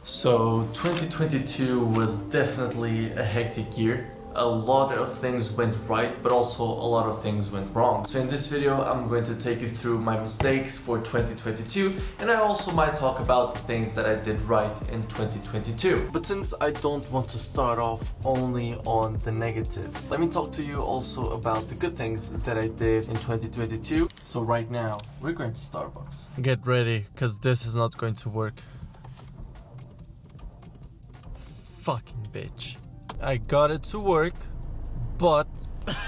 So 2022 was definitely a hectic year. A lot of things went right, but also a lot of things went wrong. So in this video, I'm going to take you through my mistakes for 2022, and I also might talk about the things that I did right in 2022. But since I don't want to start off only on the negatives, let me talk to you also about the good things that I did in 2022. So right now, we're going to Starbucks. Get ready, because this is not going to work. Fucking bitch. I got it to work, but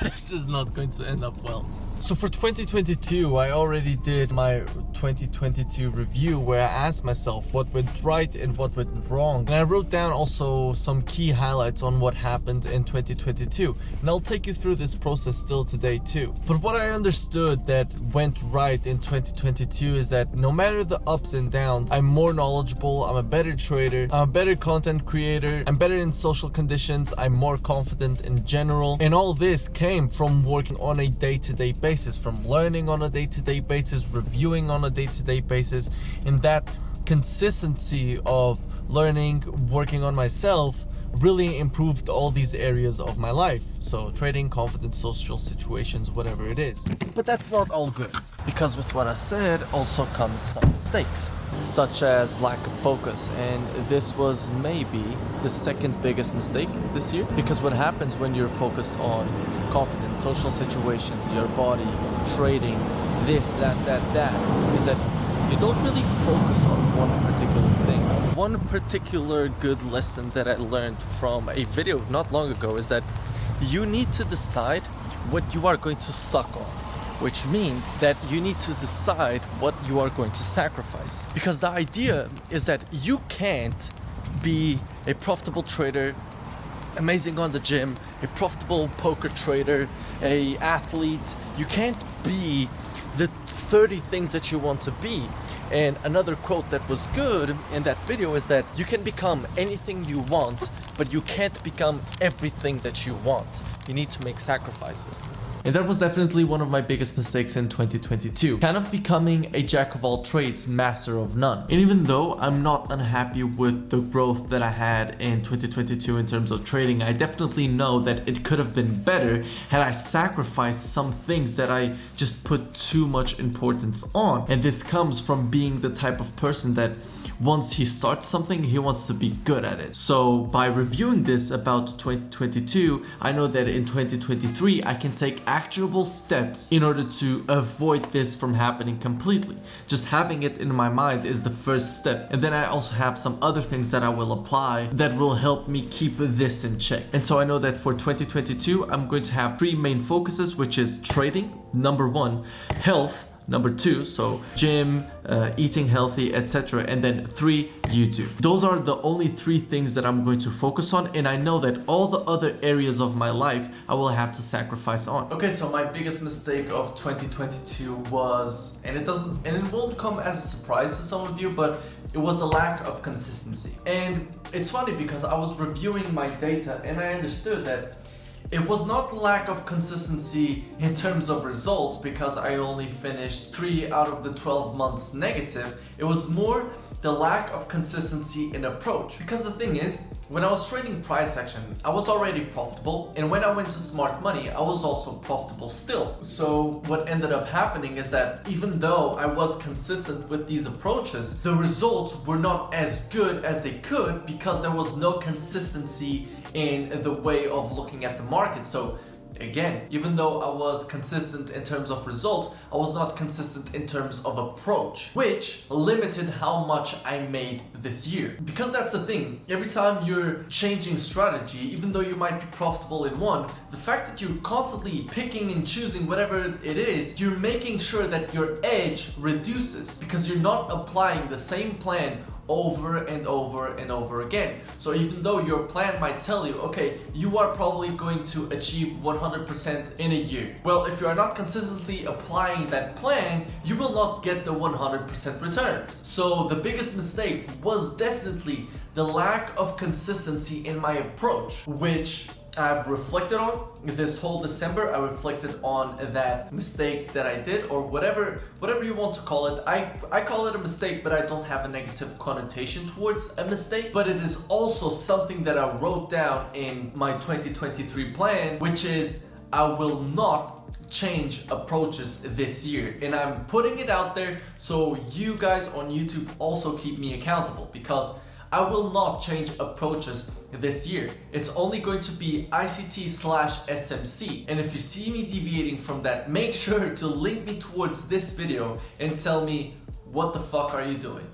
this is not going to end up well. So for 2022, I already did my 2022 review where I asked myself what went right and what went wrong. And I wrote down also some key highlights on what happened in 2022. And I'll take you through this process still today too. But what I understood that went right in 2022 is that no matter the ups and downs, I'm more knowledgeable, I'm a better trader, I'm a better content creator, I'm better in social conditions, I'm more confident in general. And all this came from working on a day-to-day basis, from learning on a day-to-day basis, reviewing on a day-to-day basis, and that consistency of learning, working on myself really improved all these areas of my life. So trading, confidence, social situations, whatever it is. But that's not all good, because with what I said also comes some mistakes, such as lack of focus. And this was maybe the second biggest mistake this year, because what happens when you're focused on confidence, social situations, your body, trading, this, that, is that you don't really focus on one particular thing. One particular good lesson that I learned from a video not long ago is that you need to decide what you are going to suck on, which means that you need to decide what you are going to sacrifice. Because the idea is that you can't be a profitable trader, amazing on the gym, a profitable poker trader, a athlete. You can't be the 30 things that you want to be. And another quote that was good in that video is that you can become anything you want, but you can't become everything that you want. You need to make sacrifices. And that was definitely one of my biggest mistakes in 2022. Kind of becoming a jack of all trades, master of none. And even though I'm not unhappy with the growth that I had in 2022 in terms of trading, I definitely know that it could have been better had I sacrificed some things that I just put too much importance on. And this comes from being the type of person that once he starts something, he wants to be good at it. So by reviewing this about 2022, I know that in 2023, I can take actionable steps in order to avoid this from happening completely. Just having it in my mind is the first step. And then I also have some other things that I will apply that will help me keep this in check. And so I know that for 2022, I'm going to have three main focuses, which is trading, number one, health, number two, so gym, eating healthy, etc. And then three, YouTube. Those are the only three things that I'm going to focus on, and I know that all the other areas of my life I will have to sacrifice on. Okay, so my biggest mistake of 2022 was, and it won't come as a surprise to some of you, but it was the lack of consistency. And it's funny because I was reviewing my data and I understood that it was not lack of consistency in terms of results, because I only finished 3 out of the 12 months negative. It was more the lack of consistency in approach. Because the thing is, when I was trading price action, I was already profitable, and when I went to smart money, I was also profitable still. So what ended up happening is that even though I was consistent with these approaches, the results were not as good as they could because there was no consistency in the way of looking at the market. So again, even though I was consistent in terms of results, I was not consistent in terms of approach, which limited how much I made this year. Because that's the thing, every time you're changing strategy, even though you might be profitable in one, the fact that you're constantly picking and choosing whatever it is, you're making sure that your edge reduces, because you're not applying the same plan over and over and over again. So even though your plan might tell you, okay, you are probably going to achieve 100% in a year. Well, if you are not consistently applying that plan, you will not get the 100% returns. So the biggest mistake was definitely the lack of consistency in my approach, which I've reflected on this whole December. I reflected on that mistake that I did, or whatever you want to call it. I call it a mistake, but I don't have a negative connotation towards a mistake. But it is also something that I wrote down in my 2023 plan, which is I will not change approaches this year, and I'm putting it out there so you guys on YouTube also keep me accountable, because I will not change approaches this year. It's only going to be ICT/SMC, and if you see me deviating from that, make sure to link me towards this video and tell me what the fuck are you doing.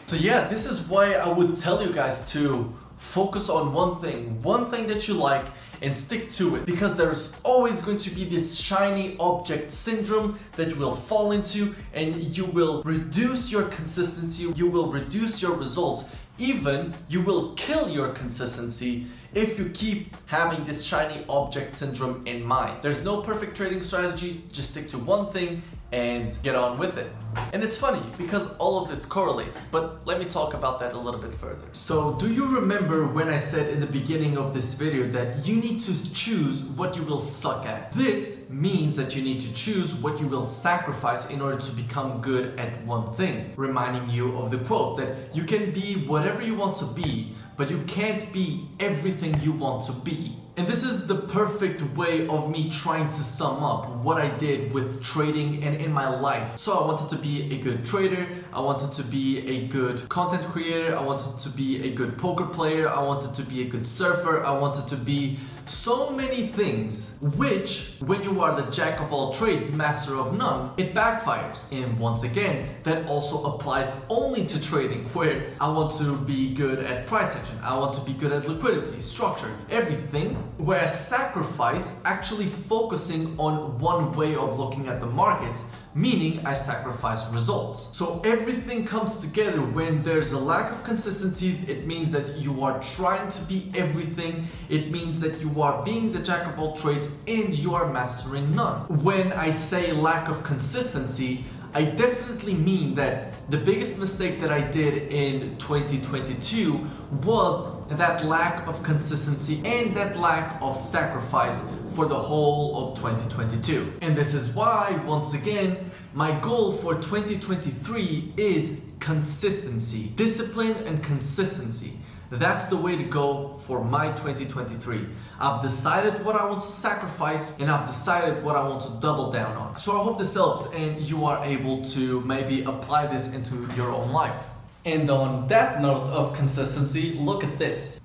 So yeah, this is why I would tell you guys to focus on one thing that you like, and stick to it, because there's always going to be this shiny object syndrome that you will fall into, and you will reduce your consistency, you will reduce your results, even you will kill your consistency if you keep having this shiny object syndrome in mind. There's no perfect trading strategies, just stick to one thing and get on with it. And it's funny because all of this correlates, but let me talk about that a little bit further. So do you remember when I said in the beginning of this video that you need to choose what you will suck at? This means that you need to choose what you will sacrifice in order to become good at one thing. Reminding you of the quote that you can be whatever you want to be, but you can't be everything you want to be. And this is the perfect way of me trying to sum up what I did with trading and in my life. So I wanted to be a good trader, I wanted to be a good content creator, I wanted to be a good poker player, I wanted to be a good surfer, I wanted to be so many things, which when you are the jack of all trades, master of none, it backfires. And once again, that also applies only to trading, where I want to be good at price action, I want to be good at liquidity, structure, everything, where I sacrifice actually focusing on one way of looking at the markets, meaning I sacrifice results. So everything comes together. When there's a lack of consistency, it means that you are trying to be everything. It means that you are being the jack of all trades and you are mastering none. When I say lack of consistency, I definitely mean that the biggest mistake that I did in 2022 was that lack of consistency and that lack of sacrifice for the whole of 2022. And this is why, once again, my goal for 2023 is consistency, discipline and consistency. That's the way to go for my 2023. I've decided what I want to sacrifice and I've decided what I want to double down on. So I hope this helps and you are able to maybe apply this into your own life. And on that note of consistency, look at this.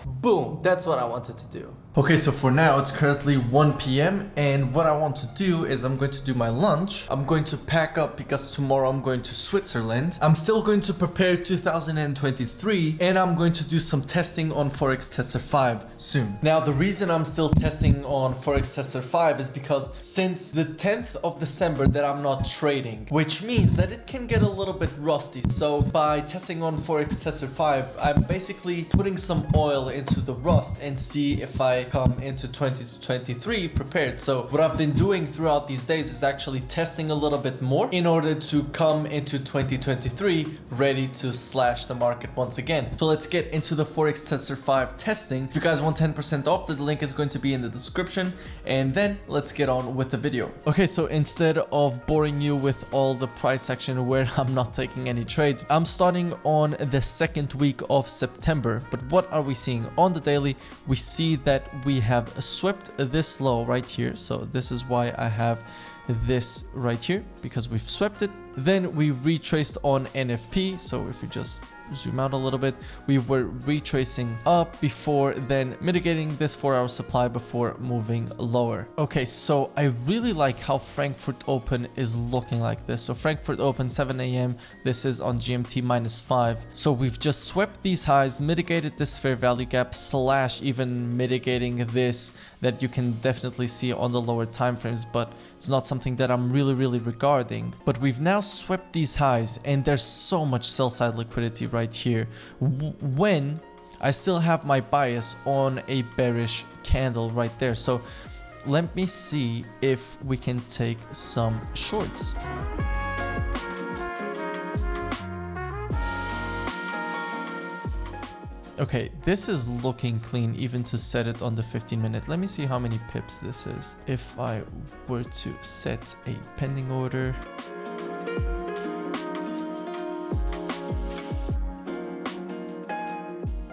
Boom, that's what I wanted to do. Okay, so for now it's currently 1 p.m. and what I want to do is I'm going to do my lunch. I'm going to pack up because tomorrow I'm going to Switzerland. I'm still going to prepare 2023 and I'm going to do some testing on Forex Tester 5 soon. Now the reason I'm still testing on Forex Tester 5 is because since the 10th of December that I'm not trading, which means that it can get a little bit rusty. So by testing on Forex Tester 5, I'm basically putting some oil into the rust and see if I come into 2023 prepared. So what I've been doing throughout these days is actually testing a little bit more in order to come into 2023 ready to slash the market once again. So let's get into the Forex Tester 5 testing. If you guys want 10% off, the link is going to be in the description, and then let's get on with the video. Okay, so instead of boring you with all the price action where I'm not taking any trades, I'm starting on the second week of September. But what are we seeing on the daily? We see that we have swept this low right here. So this is why I have this right here, because we've swept it. Then we retraced on NFP. So if you just zoom out a little bit, we were retracing up before then mitigating this 4-hour supply before moving lower. Okay, so I really like how Frankfurt Open is looking like this. So Frankfurt Open 7 a.m. This is on GMT -5. So we've just swept these highs, mitigated this fair value gap, slash even mitigating this that you can definitely see on the lower time frames, but it's not something that I'm really regarding. But we've now swept these highs and there's so much sell side liquidity right here when I still have my bias on a bearish candle right there. So let me see if we can take some shorts. Okay, this is looking clean even to set it on the 15-minute. Let me see how many pips this is. If I were to set a pending order.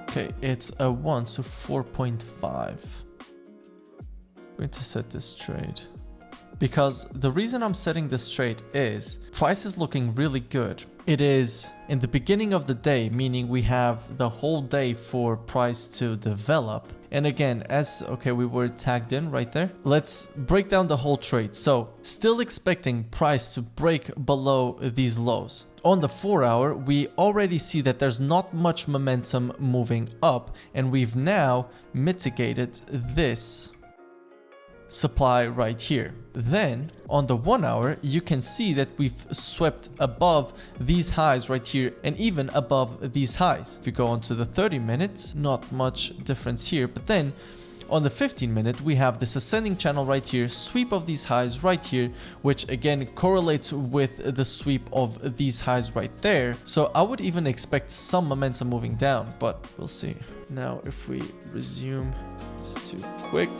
Okay, it's a 1 to 4.5. I'm going to set this trade. Because the reason I'm setting this trade is price is looking really good. It is in the beginning of the day, meaning we have the whole day for price to develop. And again, we were tagged in right there. Let's break down the whole trade. So still expecting price to break below these lows. On the 4 hour, we already see that there's not much momentum moving up, and we've now mitigated this supply right here. Then on the 1 hour, you can see that we've swept above these highs right here and even above these highs. If you go on to the 30 minutes, not much difference here, but then on the 15-minute, we have this ascending channel right here, sweep of these highs right here, which again correlates with the sweep of these highs right there. So I would even expect some momentum moving down, but we'll see. Now, if we resume, it's too quick.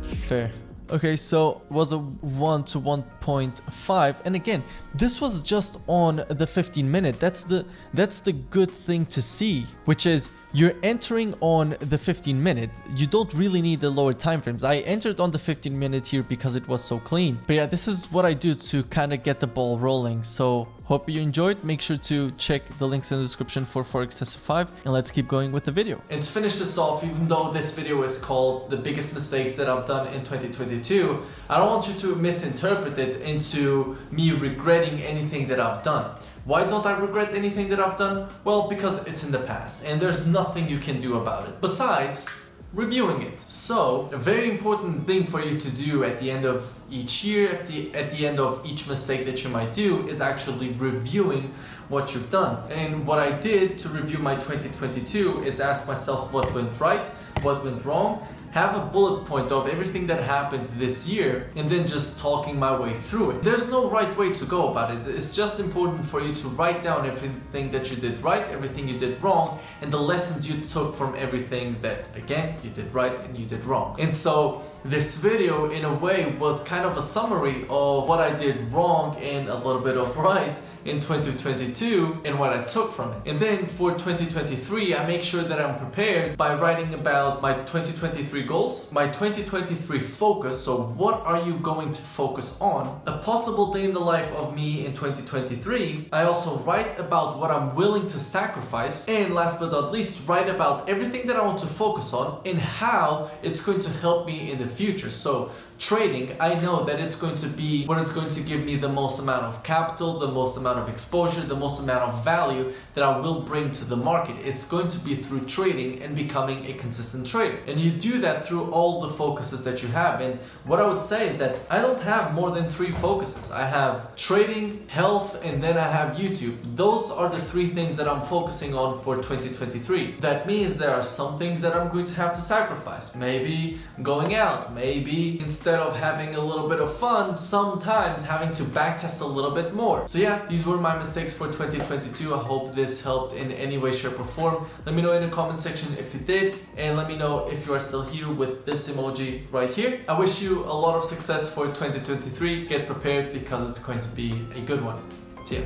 Fair. Okay, so was a 1 to 1.5, and again, this was just on the 15-minute. That's the good thing to see, which is you're entering on the 15-minute. You don't really need the lower time frames. I entered on the 15-minute here because it was so clean. But yeah, this is what I do to kind of get the ball rolling. So hope you enjoyed. Make sure to check the links in the description for Forex Testing 5, and let's keep going with the video. And to finish this off, even though this video is called the biggest mistakes that I've done in 2022, I don't want you to misinterpret it into me regretting anything that I've done. Why don't I regret anything that I've done? Well, because it's in the past and there's nothing you can do about it besides reviewing it. So a very important thing for you to do at the end of each year, at the end of each mistake that you might do, is actually reviewing what you've done. And what I did to review my 2022 is ask myself what went right, what went wrong, have a bullet point of everything that happened this year, and then just talking my way through it. There's no right way to go about it. It's just important for you to write down everything that you did right, everything you did wrong, and the lessons you took from everything that, again, you did right and you did wrong. And so this video, in a way, was kind of a summary of what I did wrong and a little bit of right in 2022 and what I took from it. And then for 2023, I make sure that I'm prepared by writing about my 2023 goals, my 2023 focus. So what are you going to focus on? A possible day in the life of me in 2023. I also write about what I'm willing to sacrifice. And last but not least, write about everything that I want to focus on and how it's going to help me in the future. So trading, I know that it's going to be what is going to give me the most amount of capital, the most amount of exposure, the most amount of value that I will bring to the market. It's going to be through trading and becoming a consistent trader. And you do that through all the focuses that you have. And what I would say is that I don't have more than 3 focuses. I have trading, health, and then I have YouTube. Those are the 3 things that I'm focusing on for 2023. That means there are some things that I'm going to have to sacrifice. Maybe going out, maybe instead of having a little bit of fun, sometimes having to backtest a little bit more. So yeah, these were my mistakes for 2022. I hope this helped in any way, shape, or form. Let me know in the comment section if you did, and let me know if you are still here with this emoji right here. I wish you a lot of success for 2023. Get prepared because it's going to be a good one. See ya.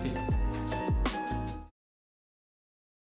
Peace.